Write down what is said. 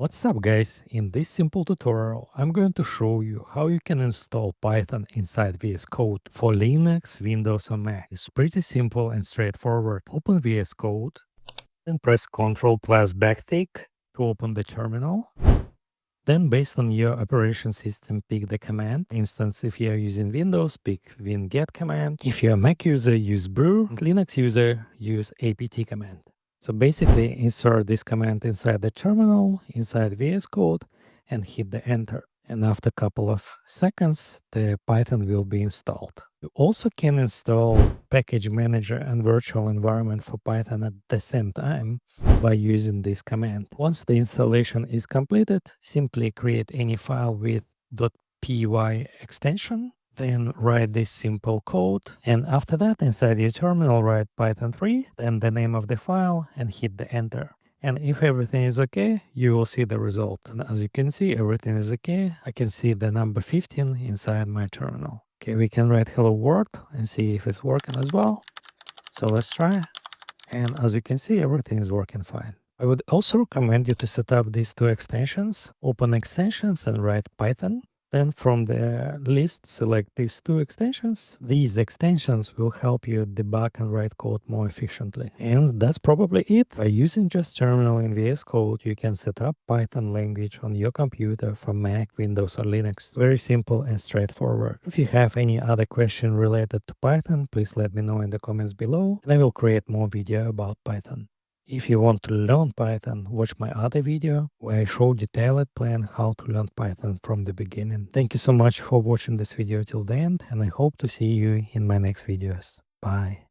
What's up guys, in this simple tutorial I'm going to show you how you can install Python inside VS Code for Linux, Windows or Mac. It's pretty simple and straightforward. Open VS Code, then press Ctrl plus backtick to open the terminal. Then based on your operation system pick the command. For instance, if you are using Windows, pick winget command. If you're a Mac user, use brew. Linux user, use apt command. So basically insert this command inside the terminal, inside VS Code, and hit the enter. And after a couple of seconds, the Python will be installed. You also can install package manager and virtual environment for Python at the same time by using this command. Once the installation is completed, simply create any file with .py extension. Then write this simple code, and after that inside your terminal write Python 3, then the name of the file and hit the enter. And if everything is okay, you will see the result. And as you can see, everything is okay. I can see the number 15 inside my terminal. Okay, we can write hello world and see if it's working as well. So let's try. And as you can see, everything is working fine. I would also recommend you to set up these two extensions. Open extensions and write Python. Then from the list, select these two extensions. These extensions will help you debug and write code more efficiently. And that's probably it. By using just terminal in VS Code, you can set up Python language on your computer for Mac, Windows or Linux. Very simple and straightforward. If you have any other question related to Python, please let me know in the comments below, and I will create more video about Python. If you want to learn Python, watch my other video where I show detailed plan how to learn Python from the beginning. Thank you so much for watching this video till the end, and I hope to see you in my next videos. Bye.